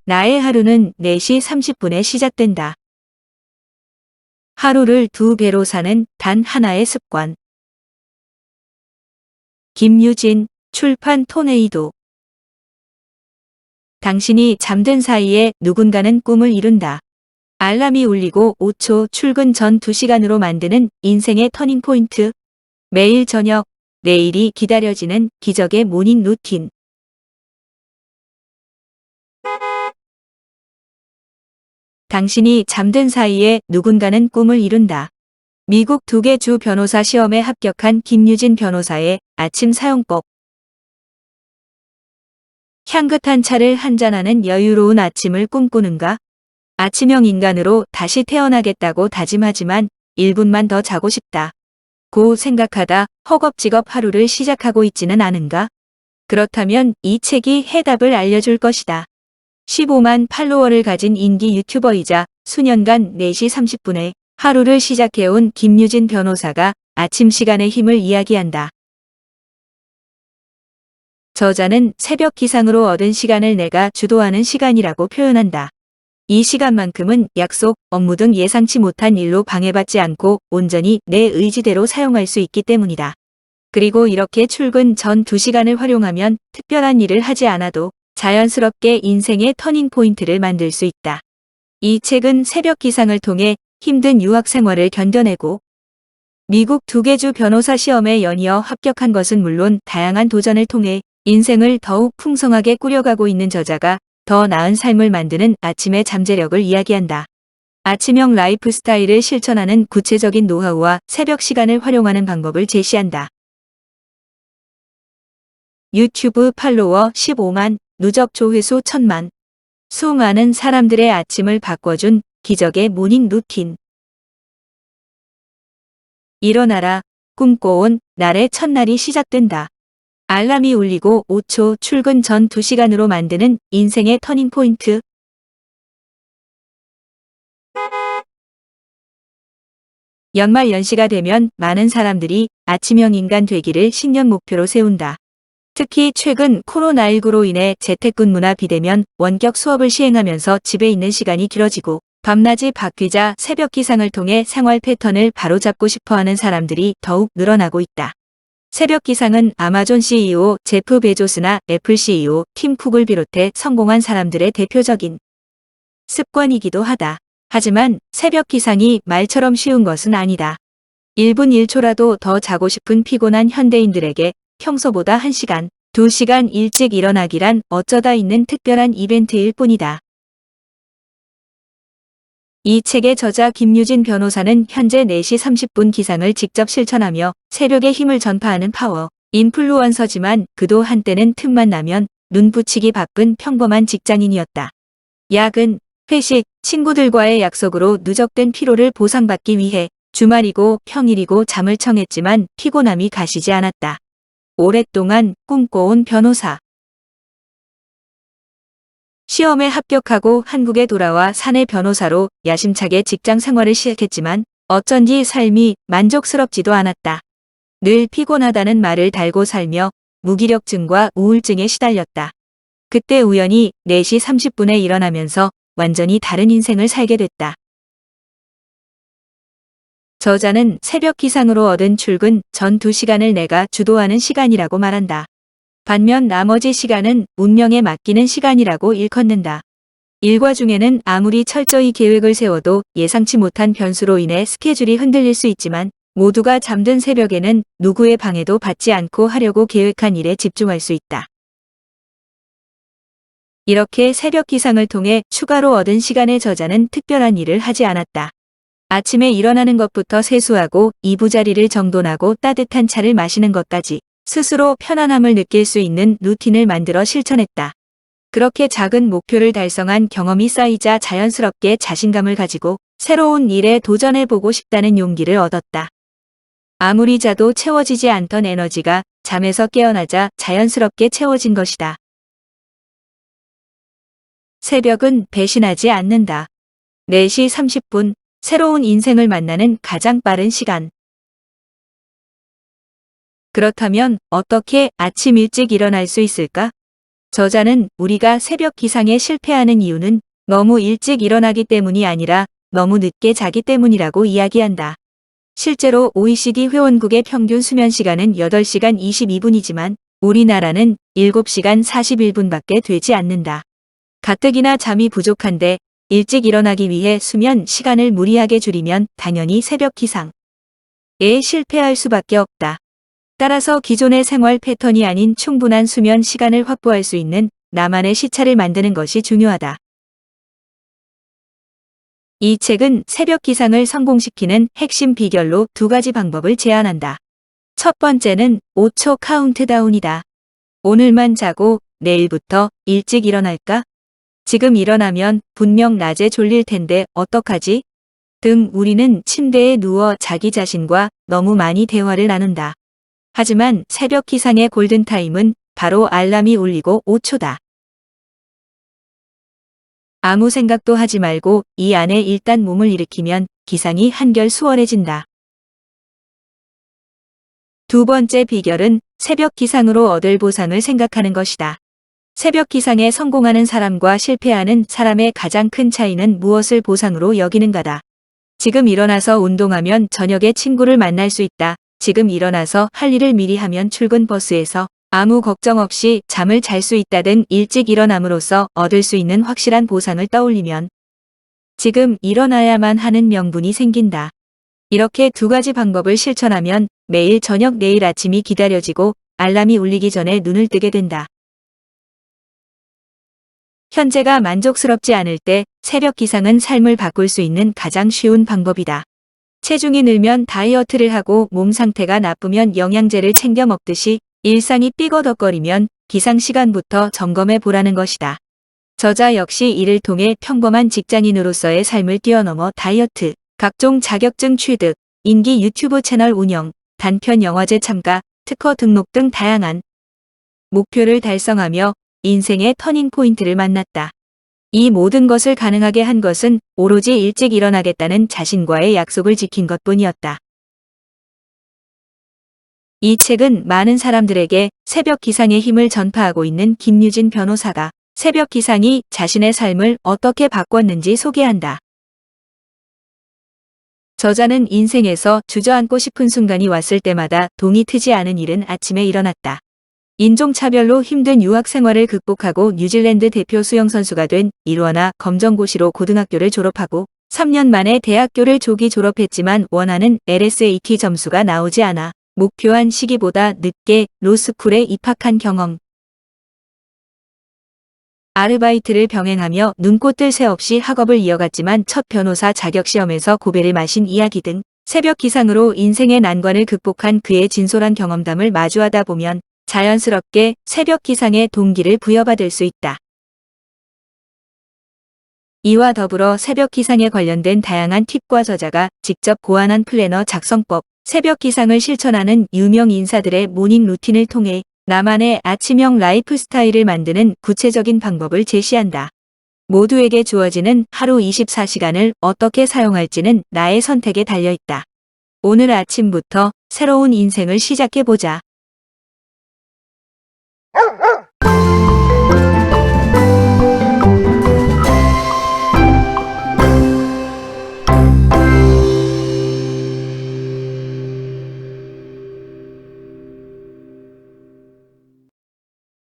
나의 하루는 4시 30분에 시작된다. 하루를 2배로 사는 단 하나의 습관. 김유진, 출판 토네이도. 당신이 잠든 사이에 누군가는 꿈을 이룬다. 알람이 울리고 5초 출근 전 2시간으로 만드는 인생의 터닝포인트. 매일 저녁, 내일이 기다려지는 기적의 모닝 루틴. 당신이 잠든 사이에 누군가는 꿈을 이룬다. 미국 2개 주 변호사 시험에 합격한 김유진 변호사의 아침 사용법. 향긋한 차를 한잔하는 여유로운 아침을 꿈꾸는가? 아침형 인간으로 다시 태어나겠다고 다짐하지만 1분만 더 자고 싶다. 고 생각하다 허겁지겁 하루를 시작하고 있지는 않은가? 그렇다면 이 책이 해답을 알려줄 것이다. 15만 팔로워를 가진 인기 유튜버이자 수년간 4시 30분에 하루를 시작해온 김유진 변호사가 아침 시간의 힘을 이야기한다. 저자는 새벽 기상으로 얻은 시간을 내가 주도하는 시간이라고 표현한다. 이 시간만큼은 약속, 업무 등 예상치 못한 일로 방해받지 않고 온전히 내 의지대로 사용할 수 있기 때문이다. 그리고 이렇게 출근 전 2시간을 활용하면 특별한 일을 하지 않아도 자연스럽게 인생의 터닝포인트를 만들 수 있다. 이 책은 새벽 기상을 통해 힘든 유학 생활을 견뎌내고 미국 2개 주 변호사 시험에 연이어 합격한 것은 물론 다양한 도전을 통해 인생을 더욱 풍성하게 꾸려가고 있는 저자가 더 나은 삶을 만드는 아침의 잠재력을 이야기한다. 아침형 라이프 스타일을 실천하는 구체적인 노하우와 새벽 시간을 활용하는 방법을 제시한다. 유튜브 팔로워 15만, 누적 조회수 1000만. 수많은 사람들의 아침을 바꿔준 기적의 모닝 루틴. 일어나라, 꿈꿔온 날의 첫날이 시작된다. 알람이 울리고 5초 출근 전 2시간으로 만드는 인생의 터닝포인트. 연말 연시가 되면 많은 사람들이 아침형 인간 되기를 신년 목표로 세운다. 특히 최근 코로나19로 인해 재택근무나 비대면 원격 수업을 시행하면서 집에 있는 시간이 길어지고 밤낮이 바뀌자 새벽 기상을 통해 생활 패턴을 바로잡고 싶어하는 사람들이 더욱 늘어나고 있다. 새벽 기상은 아마존 CEO 제프 베조스나 애플 CEO 팀 쿡을 비롯해 성공한 사람들의 대표적인 습관이기도 하다. 하지만 새벽 기상이 말처럼 쉬운 것은 아니다. 1분 1초라도 더 자고 싶은 피곤한 현대인들에게 평소보다 1시간, 2시간 일찍 일어나기란 어쩌다 있는 특별한 이벤트일 뿐이다. 이 책의 저자 김유진 변호사는 현재 4시 30분 기상을 직접 실천하며 새벽의 힘을 전파하는 파워 인플루언서지만 그도 한때는 틈만 나면 눈 붙이기 바쁜 평범한 직장인이었다. 야근, 회식, 친구들과의 약속으로 누적된 피로를 보상받기 위해 주말이고 평일이고 잠을 청했지만 피곤함이 가시지 않았다. 오랫동안 꿈꿔온 변호사. 시험에 합격하고 한국에 돌아와 사내 변호사로 야심차게 직장 생활을 시작했지만 어쩐지 삶이 만족스럽지도 않았다. 늘 피곤하다는 말을 달고 살며 무기력증과 우울증에 시달렸다. 그때 우연히 4시 30분에 일어나면서 완전히 다른 인생을 살게 됐다. 저자는 새벽 기상으로 얻은 출근 전 2시간을 내가 주도하는 시간이라고 말한다. 반면 나머지 시간은 운명에 맡기는 시간이라고 일컫는다. 일과 중에는 아무리 철저히 계획을 세워도 예상치 못한 변수로 인해 스케줄이 흔들릴 수 있지만 모두가 잠든 새벽에는 누구의 방해도 받지 않고 하려고 계획한 일에 집중할 수 있다. 이렇게 새벽 기상을 통해 추가로 얻은 시간의 저자는 특별한 일을 하지 않았다. 아침에 일어나는 것부터 세수하고 이부자리를 정돈하고 따뜻한 차를 마시는 것까지 스스로 편안함을 느낄 수 있는 루틴을 만들어 실천했다. 그렇게 작은 목표를 달성한 경험이 쌓이자 자연스럽게 자신감을 가지고 새로운 일에 도전해보고 싶다는 용기를 얻었다. 아무리 자도 채워지지 않던 에너지가 잠에서 깨어나자 자연스럽게 채워진 것이다. 새벽은 배신하지 않는다. 4시 30분, 새로운 인생을 만나는 가장 빠른 시간. 그렇다면 어떻게 아침 일찍 일어날 수 있을까? 저자는 우리가 새벽 기상에 실패하는 이유는 너무 일찍 일어나기 때문이 아니라 너무 늦게 자기 때문이라고 이야기한다. 실제로 OECD 회원국의 평균 수면 시간은 8시간 22분이지만 우리나라는 7시간 41분밖에 되지 않는다. 가뜩이나 잠이 부족한데 일찍 일어나기 위해 수면 시간을 무리하게 줄이면 당연히 새벽 기상에 실패할 수밖에 없다. 따라서 기존의 생활 패턴이 아닌 충분한 수면 시간을 확보할 수 있는 나만의 시차를 만드는 것이 중요하다. 이 책은 새벽 기상을 성공시키는 핵심 비결로 2가지 방법을 제안한다. 첫 번째는 5초 카운트다운이다. 오늘만 자고 내일부터 일찍 일어날까? 지금 일어나면 분명 낮에 졸릴 텐데 어떡하지? 등 우리는 침대에 누워 자기 자신과 너무 많이 대화를 나눈다. 하지만 새벽 기상의 골든타임은 바로 알람이 울리고 5초다. 아무 생각도 하지 말고 이 안에 일단 몸을 일으키면 기상이 한결 수월해진다. 두 번째 비결은 새벽 기상으로 얻을 보상을 생각하는 것이다. 새벽 기상에 성공하는 사람과 실패하는 사람의 가장 큰 차이는 무엇을 보상으로 여기는가다. 지금 일어나서 운동하면 저녁에 친구를 만날 수 있다. 지금 일어나서 할 일을 미리 하면 출근 버스에서 아무 걱정 없이 잠을 잘 수 있다 등 일찍 일어남으로써 얻을 수 있는 확실한 보상을 떠올리면 지금 일어나야만 하는 명분이 생긴다. 이렇게 2가지 방법을 실천하면 매일 저녁 내일 아침이 기다려지고 알람이 울리기 전에 눈을 뜨게 된다. 현재가 만족스럽지 않을 때 새벽 기상은 삶을 바꿀 수 있는 가장 쉬운 방법이다. 체중이 늘면 다이어트를 하고 몸 상태가 나쁘면 영양제를 챙겨 먹듯이 일상이 삐거덕거리면 기상 시간부터 점검해 보라는 것이다. 저자 역시 이를 통해 평범한 직장인으로서의 삶을 뛰어넘어 다이어트, 각종 자격증 취득, 인기 유튜브 채널 운영, 단편 영화제 참가, 특허 등록 등 다양한 목표를 달성하며 인생의 터닝 포인트를 만났다. 이 모든 것을 가능하게 한 것은 오로지 일찍 일어나겠다는 자신과의 약속을 지킨 것뿐이었다. 이 책은 많은 사람들에게 새벽 기상의 힘을 전파하고 있는 김유진 변호사가 새벽 기상이 자신의 삶을 어떻게 바꿨는지 소개한다. 저자는 인생에서 주저앉고 싶은 순간이 왔을 때마다 동이 트지 않은 일은 아침에 일어났다. 인종차별로 힘든 유학 생활을 극복하고 뉴질랜드 대표 수영선수가 된 일원화 검정고시로 고등학교를 졸업하고 3년 만에 대학교를 조기 졸업했지만 원하는 LSAT 점수가 나오지 않아 목표한 시기보다 늦게 로스쿨에 입학한 경험. 아르바이트를 병행하며 눈코 뜰 새 없이 학업을 이어갔지만 첫 변호사 자격시험에서 고배를 마신 이야기 등 새벽 기상으로 인생의 난관을 극복한 그의 진솔한 경험담을 마주하다 보면 자연스럽게 새벽 기상의 동기를 부여받을 수 있다. 이와 더불어 새벽 기상에 관련된 다양한 팁과 저자가 직접 고안한 플래너 작성법, 새벽 기상을 실천하는 유명 인사들의 모닝 루틴을 통해 나만의 아침형 라이프 스타일을 만드는 구체적인 방법을 제시한다. 모두에게 주어지는 하루 24시간을 어떻게 사용할지는 나의 선택에 달려있다. 오늘 아침부터 새로운 인생을 시작해보자.